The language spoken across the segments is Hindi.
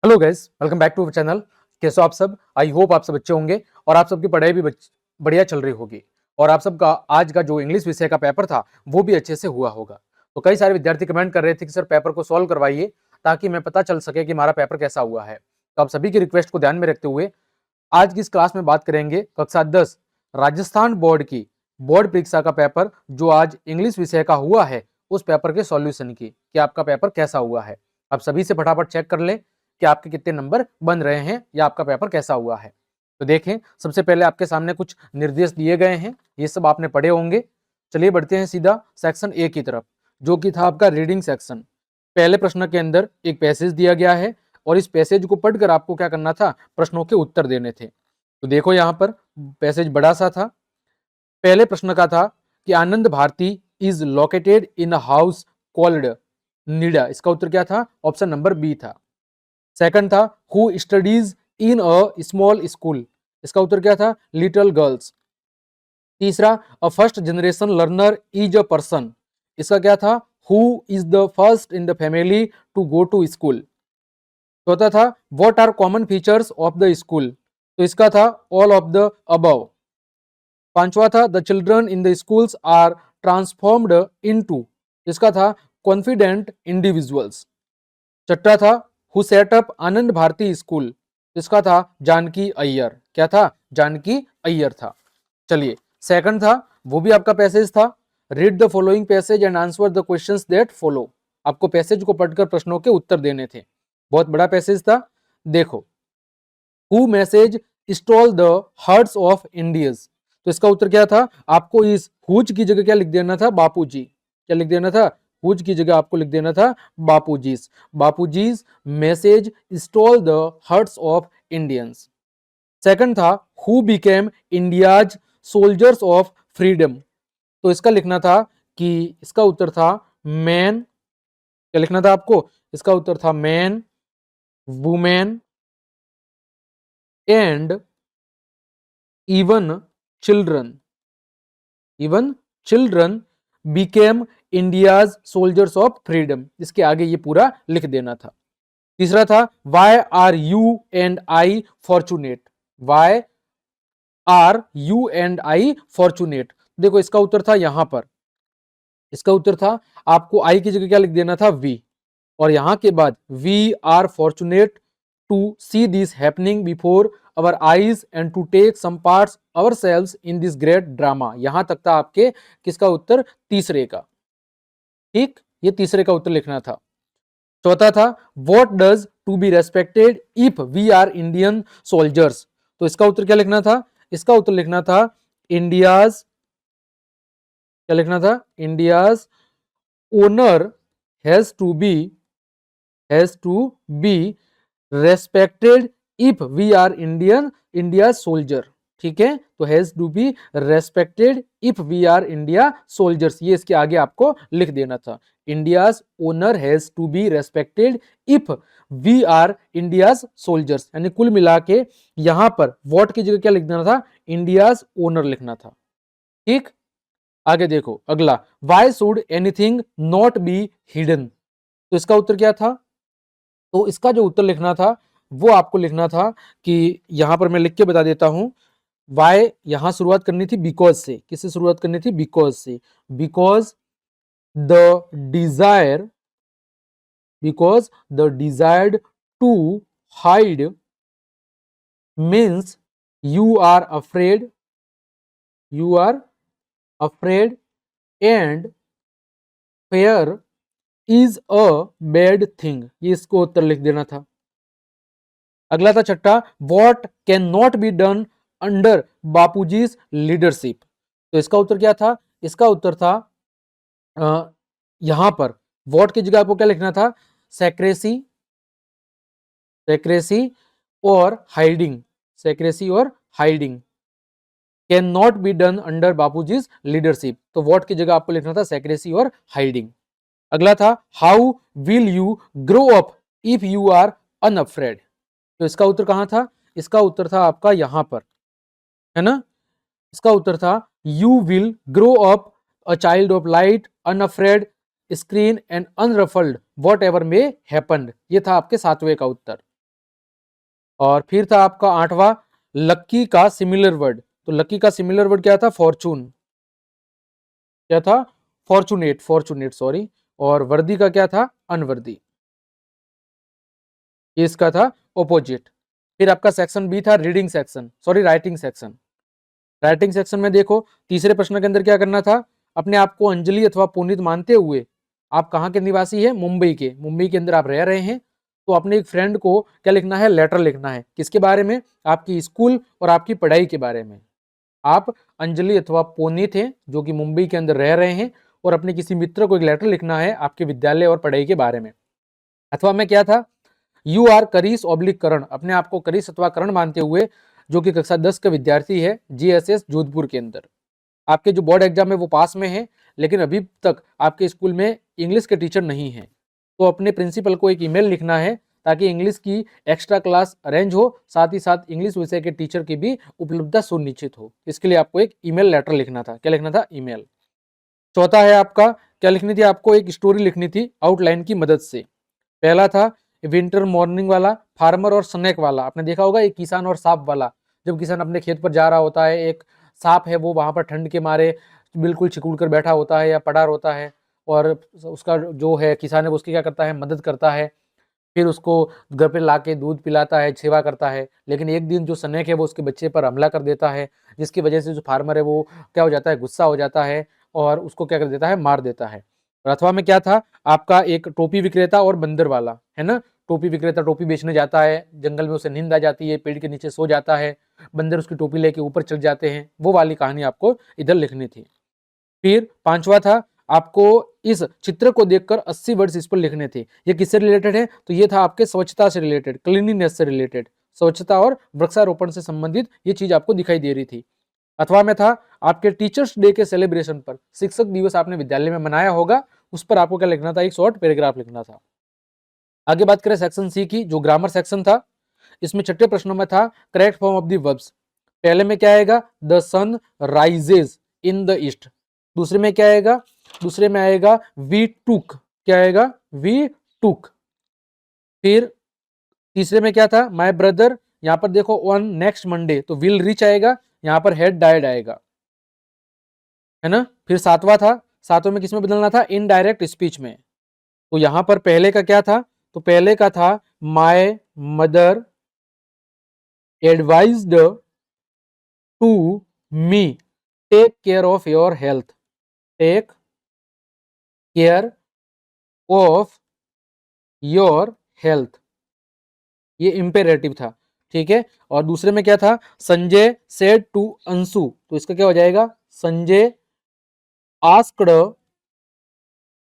Hello guys, welcome back to our channel. कैसे हो आप सब? आई होप आप सब अच्छे होंगे और आप सबकी पढ़ाई भी बढ़िया चल रही होगी और आप सबका आज का जो इंग्लिश विषय का पेपर था वो भी अच्छे से हुआ होगा। तो कई सारे विद्यार्थी कमेंट कर रहे थे कि सर पेपर को सॉल्व करवाइए ताकि मैं पता चल सके कि हमारा पेपर कैसा हुआ है। तो आप सभी की रिक्वेस्ट को ध्यान में रखते हुए आज की इस क्लास में बात करेंगे कक्षा 10 राजस्थान बोर्ड की बोर्ड परीक्षा का पेपर जो आज इंग्लिश विषय का हुआ है, उस पेपर के सॉल्यूशन की कि आपका पेपर कैसा हुआ है। आप सभी से फटाफट चेक कर लें कि आपके कितने नंबर बन रहे हैं या आपका पेपर कैसा हुआ है। तो देखें, सबसे पहले आपके सामने कुछ निर्देश दिए गए हैं, ये सब आपने पढ़े होंगे। चलिए बढ़ते हैं सीधा सेक्शन ए की तरफ, जो कि था आपका रीडिंग सेक्शन। पहले प्रश्न के अंदर एक पैसेज दिया गया है और इस पैसेज को पढ़कर आपको क्या करना था, प्रश्नों के उत्तर देने थे। तो देखो यहाँ पर पैसेज बड़ा सा था। पहले प्रश्न का था कि Anand Bharati is located in a house called Nida. इसका उत्तर क्या था? ऑप्शन नंबर बी था। सेकंड था who studies in a small school. इसका उत्तर क्या था? Little girls. तीसरा, a first generation learner is a person. इसका क्या था? Who is the first in the family to go to school. चौथा था what are common features of the school. तो इसका था ऑल ऑफ द अबव। पांचवा था the children in the schools are transformed into. इसका था कॉन्फिडेंट इंडिविजुअल्स। छठा था who set up Anand Bharati school. इसका था जानकी अय्यर। क्या था? जानकी अय्यर था। चलिए, सेकंड था, वो भी आपका पैसेज था, read the following passage and answer the questions that follow. आपको पैसेज को पढ़कर प्रश्नों के उत्तर देने थे। बहुत बड़ा पैसेज था। देखो, who message stole the hearts of Indians. तो इसका उत्तर क्या था? आपको इस हुज की जगह क्या लिख देना था? बापूजी। क्या लिख देना था? हुज की जगह आपको लिख देना था Bapuji's. Bapuji's message stole the hearts of Indians. Second था who became India's soldiers of freedom. तो इसका लिखना था कि इसका उत्तर था मैन। क्या लिखना था आपको? इसका उत्तर था man, women and even children. Even children became India's soldiers of freedom. इसके आगे ये पूरा लिख देना था। तीसरा था why are you and I fortunate. Why are you and I fortunate. देखो, इसका उत्तर था यहां पर, इसका उत्तर था आपको आई की जगह क्या लिख देना था? वी। और यहां के बाद we are fortunate to see this happening before our eyes and to take some parts ourselves in this great drama. यहां तक था आपके किसका उत्तर? तीसरे का। ठीक, ये तीसरे का उत्तर लिखना था। चौथा था what does to be respected if we are Indian soldiers. तो इसका उत्तर क्या लिखना था? इसका उत्तर लिखना था इंडियाज, क्या लिखना था? India's honour has to be respected if we are India soldiers. ठीक है, तो has to be respected if we are India soldiers, ये इसके आगे आपको लिख देना था। India's honour has to be respected if we are India's soldiers. यानी कुल मिला के यहां पर वॉट की जगह क्या लिख देना था? इंडियाज ओनर लिखना था। ठीक, आगे देखो अगला, why should anything not be hidden. तो इसका उत्तर क्या था? तो इसका जो उत्तर लिखना था वो आपको लिखना था कि यहां पर मैं लिख के बता देता हूं। वाई यहां शुरुआत करनी थी बिकॉज से। किससे शुरुआत करनी थी? बिकॉज से। Because the desire, because the desired to hide means you are afraid, you are afraid and fear is a bad thing. ये इसको उत्तर लिख देना था। अगला था छठा, what can not be done under Bapuji's leadership. तो इसका उत्तर क्या था? इसका उत्तर था यहां पर वॉट की जगह आपको क्या लिखना था? सेक्रेसी, सेक्रेसी और हाइडिंग, सेक्रेसी और hiding can not be done under Bapuji's leadership. तो वॉट की जगह आपको लिखना था सेक्रेसी और हाइडिंग। अगला था how will you grow up if you are unafraid. तो इसका उत्तर कहां था? इसका उत्तर था आपका यहां पर, है ना? इसका उत्तर था you will grow up a child of light, unafraid, serene and unruffled whatever may happen. ये था आपके सातवें का उत्तर। और फिर था आपका 8वां लक्की का सिमिलर वर्ड। तो लक्की का सिमिलर वर्ड क्या था? फॉर्चून। क्या था? Fortunate, fortunate sorry. और वर्दी का क्या था? अनवर्दी। इसका था ऑपोजिट। फिर आपका सेक्शन बी था reading section, sorry writing section. Writing section में देखो तीसरे प्रश्न के अंदर क्या करना था? अपने आप को अंजलि अथवा पुनीत मानते हुए, आप कहाँ के निवासी है? मुंबई के। मुंबई के अंदर आप रह रहे हैं, तो अपने एक फ्रेंड को क्या लिखना है? लेटर लिखना है। किसके बारे में? आपकी स्कूल और आपकी पढ़ाई के बारे में। आप अंजलि अथवा पुनीत हैं जो कि मुंबई के अंदर रह रहे हैं, और अपने किसी मित्र को एक लेटर लिखना है आपके विद्यालय और पढ़ाई के बारे में। अथवा में क्या था? यू आर करीस ऑब्लिक करण, अपने आप को करीस अथवा करण मानते हुए, जो कि कक्षा 10 का विद्यार्थी है जीएसएस जोधपुर के अंदर। आपके जो बोर्ड एग्जाम है वो पास में है, लेकिन अभी तक आपके स्कूल में इंग्लिश के टीचर नहीं है, तो अपने प्रिंसिपल को एक ईमेल लिखना है ताकि इंग्लिश की एक्स्ट्रा क्लास अरेंज हो, साथ ही साथ इंग्लिश विषय के टीचर की भी उपलब्धता सुनिश्चित हो। इसके लिए आपको एक ईमेल लेटर लिखना था। क्या लिखना था? ईमेल। चौथा है आपका, क्या लिखनी थी? आपको एक स्टोरी लिखनी थी आउटलाइन की मदद से। पहला था विंटर मॉर्निंग वाला, फार्मर और स्नेक वाला। आपने देखा होगा एक किसान और सांप वाला। जब किसान अपने खेत पर जा रहा होता है, एक सांप है वो वहां पर ठंड के मारे बिल्कुल सिकुड़ कर बैठा होता है या पड़ा होता है, और उसका जो है किसान है उसकी क्या करता है? मदद करता है। फिर उसको घर पे लाके दूध पिलाता है, सेवा करता है। लेकिन एक दिन जो स्नेक है वो उसके बच्चे पर हमला कर देता है, जिसकी वजह से जो फार्मर है वो क्या हो जाता है? गुस्सा हो जाता है, और उसको क्या कर देता है? मार देता है। और अथवा में क्या था? आपका एक टोपी विक्रेता और बंदर वाला, है ना? टोपी विक्रेता टोपी बेचने जाता है, जंगल में उसे नींद आ जाती है, पेड़ के नीचे सो जाता है, बंदर उसकी टोपी लेके ऊपर चढ़ जाते हैं। वो वाली कहानी आपको इधर लिखनी थी। फिर पांचवा था, आपको इस चित्र को देखकर 80 वर्ड्स इस पर लिखने थे। ये किससे रिलेटेड है? तो ये था आपके स्वच्छता से रिलेटेड, क्लीनिनेस से रिलेटेड, स्वच्छता और वृक्षारोपण से संबंधित ये चीज आपको दिखाई दे रही थी। अथवा में था आपके टीचर्स डे के सेलिब्रेशन पर, शिक्षक दिवस आपने विद्यालय में मनाया होगा, उस पर आपको क्या लिखना था? एक शॉर्ट पैराग्राफ लिखना था। आगे बात करें सेक्शन सी की, जो ग्रामर सेक्शन था। इसमें छठे प्रश्नों में था correct form of the verbs. पहले में क्या आएगा? The sun rises in the east. दूसरे में क्या आएगा? दूसरे में आएगा वी टुक। क्या आएगा? We took. फिर तीसरे में क्या था? माय ब्रदर, यहां पर देखो ऑन नेक्स्ट मंडे, तो विल रिच आएगा, यहां पर हैड डाइड आएगा, है ना? फिर सातवां था, सातवें में किसमें बदलना था? इनडायरेक्ट स्पीच में। तो यहां पर पहले का क्या था? तो पहले का था my mother advised to me take care of your health. Take care of your health, ये इंपेरेटिव था। ठीक है। और दूसरे में क्या था? संजय सेड टू अंशु, तो इसका क्या हो जाएगा? संजय आस्क्ड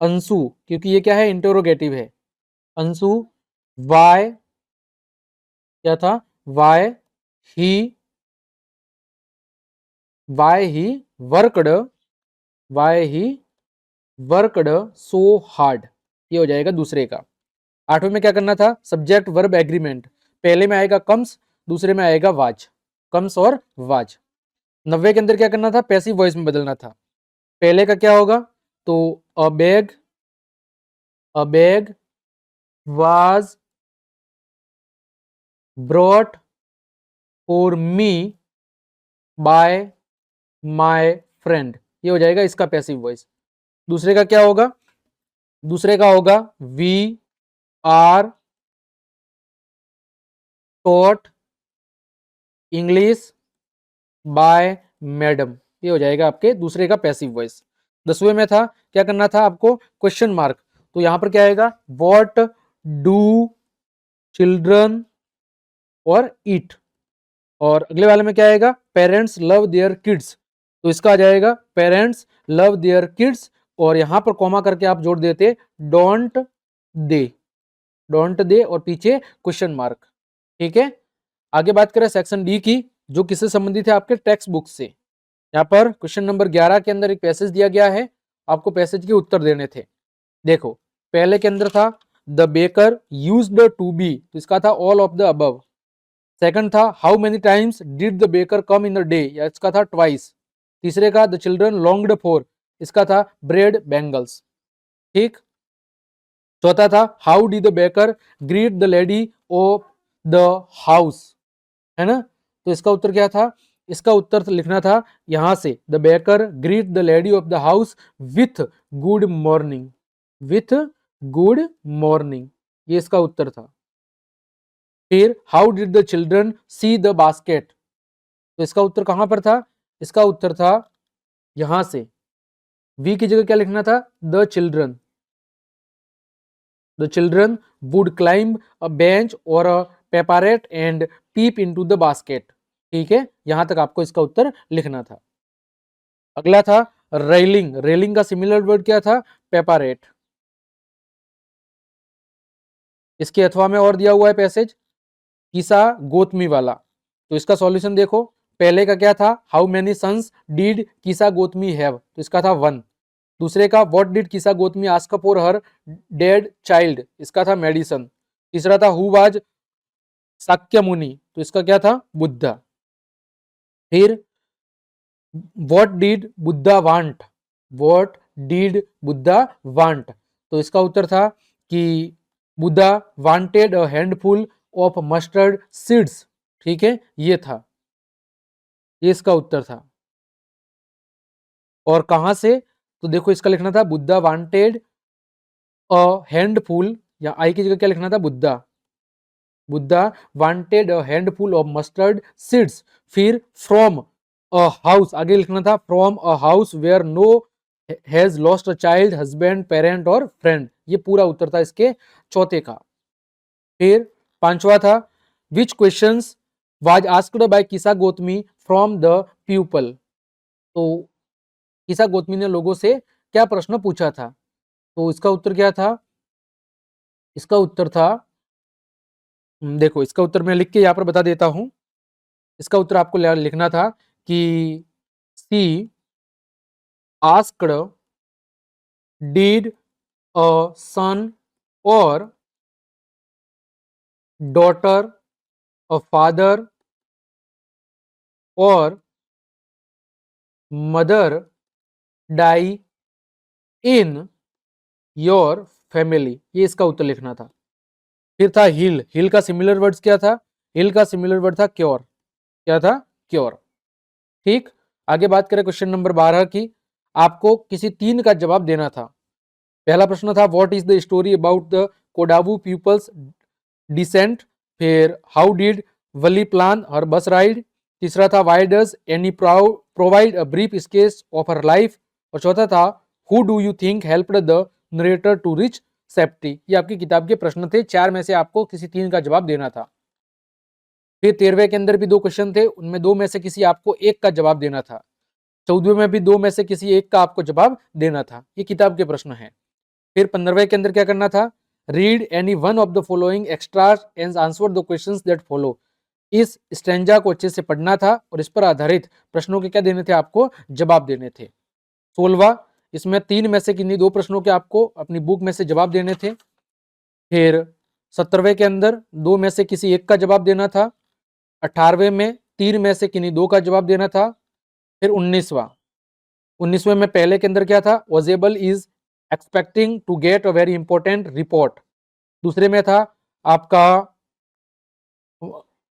अंशु, क्योंकि ये क्या है? इंटरोगेटिव है। अंशु वाई, क्या था? Why he, why he worked, why he worked so hard, ये हो जाएगा दूसरे का। आठवें में क्या करना था? Subject verb agreement. पहले में आएगा कम्स, दूसरे में आएगा वाज। कम्स और वाज। नब्बे के अंदर क्या करना था? पैसिव वॉइस में बदलना था। पहले का क्या होगा? तो a bag was brought for me by my friend, ये हो जाएगा इसका पैसिव वॉइस। दूसरे का क्या होगा? दूसरे का होगा we are taught English by madam, ये हो जाएगा आपके दूसरे का पैसिव वॉइस। 10वें में था, क्या करना था आपको? Question mark. तो यहां पर क्या आएगा? व्हाट डू चिल्ड्रन और ईट। और अगले वाले में क्या आएगा? पेरेंट्स लव देयर किड्स, तो इसका आ जाएगा पेरेंट्स लव देयर किड्स, और यहां पर कॉमा करके आप जोड़ देते डोंट दे, डोंट दे और पीछे क्वेश्चन मार्क। ठीक है। आगे बात करें सेक्शन डी की, जो किससे संबंधित है? आपके टेक्स्ट बुक से। यहाँ पर क्वेश्चन नंबर 11 के अंदर एक पैसेज दिया गया है, आपको पैसेज के उत्तर देने थे। देखो पहले के अंदर था the baker used to be, तो इसका था all of the above. Second था how many times did the baker come in the day, या इसका था ट्वाइस। तीसरे का द चिल्ड्रन लॉन्ग्ड फॉर, इसका था ब्रेड बैंगल्स। ठीक। चौथा था how D the baker greet the lady of the house, है ना। तो इसका उत्तर क्या था, इसका उत्तर लिखना था यहां से, the baker greet the lady of the house with good morning, with good morning, ये इसका उत्तर था। फिर how did the children see the basket, तो इसका उत्तर कहां पर था, इसका उत्तर था यहां से, वी की जगह क्या लिखना था, the children, the children would climb a bench और a parapet and peep into the basket, ठीक है, यहां तक आपको इसका उत्तर लिखना था। अगला था रेलिंग, रेलिंग का सिमिलर वर्ड क्या था, पेपारेट। इसके अथवा में और दिया हुआ है पैसेज, किसा गोतमी वाला, तो इसका सॉल्यूशन देखो, पहले का क्या था, how many sons did Kisa Gotami have, तो इसका था 1। दूसरे का what did Kisa Gotami ask for her dead child, इसका था मेडिसन। तीसरा था हु वाज शाक्य मुनि, तो इसका क्या था, बुद्धा। फिर what did Buddha want, what did Buddha want, तो इसका उत्तर था कि Buddha wanted a handful of mustard seeds, ठीक है, ये था, ये इसका उत्तर था। और कहां से, तो देखो इसका लिखना था बुद्धा वांटेड अ हैंडफुल, या आई की जगह क्या लिखना था, Buddha, Buddha wanted a handful of mustard seeds. फिर फ्रॉम अ हाउस, आगे लिखना था from a house where no has lost a child husband parent और फ्रेंड, ये पूरा उत्तर था इसके चौथे का। फिर पांचवा था विच क्वेश्चंस वाज आस्क्ड बाय किसा गोतमी फ्रॉम द पीपल, तो किसा गोतमी ने लोगों से क्या प्रश्न पूछा था, तो इसका उत्तर क्या था, इसका उत्तर था, देखो इसका उत्तर मैं लिख के यहाँ पर बता देता हूं, इसका उत्तर आपको लिखना था कि सी आस्क्ड डिड अ सन और डॉटर अ फादर और mother die in your family, ये इसका उत्तर लिखना था। फिर था हील, हील का सिमिलर वर्ड्स क्या था, हील का सिमिलर वर्ड था क्योर, क्या था, क्योर, ठीक। आगे बात करें क्वेश्चन नंबर 12 की, आपको किसी 3 का जवाब देना था। पहला प्रश्न था what is the story about the Kodavu people's descent, फिर how did Valli plan her bus ride, तीसरा था why does Annie provide a brief sketch of her life, और चौथा था who do you think helped the narrator to reach safety. ये आपकी किताब के प्रश्न थे, 4 में से आपको किसी 3 का जवाब देना था। फिर 13वें के अंदर भी 2 क्वेश्चन थे, उनमें 2 में से किसी आपको 1 का जवाब देना था। 14वें में भी 2 में से किसी 1 का आपको जवाब देना था, ये किताब के प्रश्न हैं। फिर 15वें के अंदर क्या करना था, read any one of the following extras and answer the questions that follow, इस स्टैंजा को अच्छे से पढ़ना था और इस पर आधारित प्रश्नों के क्या देने थे, आपको जवाब देने थे। 16वां, इसमें 3 में से किन्हीं 2 प्रश्नों के आपको अपनी बुक में से जवाब देने थे। फिर 17वें के अंदर 2 में से किसी 1 का जवाब देना था। 18वें में 3 में से किन्हीं 2 का जवाब देना था। फिर 19वें में पहले के अंदर क्या था, Ausable is expecting to get a very important report. दूसरे में था आपका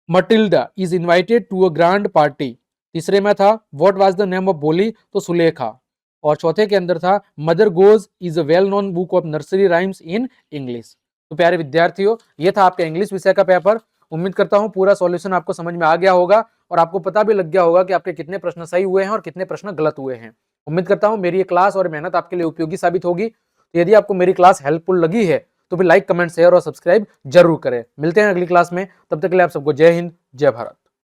Matilda is invited to a grand party. तीसरे में था what was the name of Bholi, तो सुलेखा। और चौथे के अंदर था Mother Goose is a well known book of nursery rhymes in English. तो प्यारे विद्यार्थियों, ये था आपका इंग्लिश विषय का पेपर। उम्मीद करता हूं पूरा सॉल्यूशन आपको समझ में आ गया होगा और आपको पता भी लग गया होगा कि आपके कितने प्रश्न सही हुए हैं और कितने प्रश्न गलत हुए हैं। उम्मीद करता हूं मेरी ये क्लास और मेहनत आपके लिए उपयोगी साबित होगी। तो यदि आपको मेरी क्लास हेल्पफुल लगी है तो फिर लाइक, कमेंट, शेयर और सब्सक्राइब जरूर करें। मिलते हैं अगली क्लास में, तब तक के लिए आप सबको जय हिंद, जय भारत।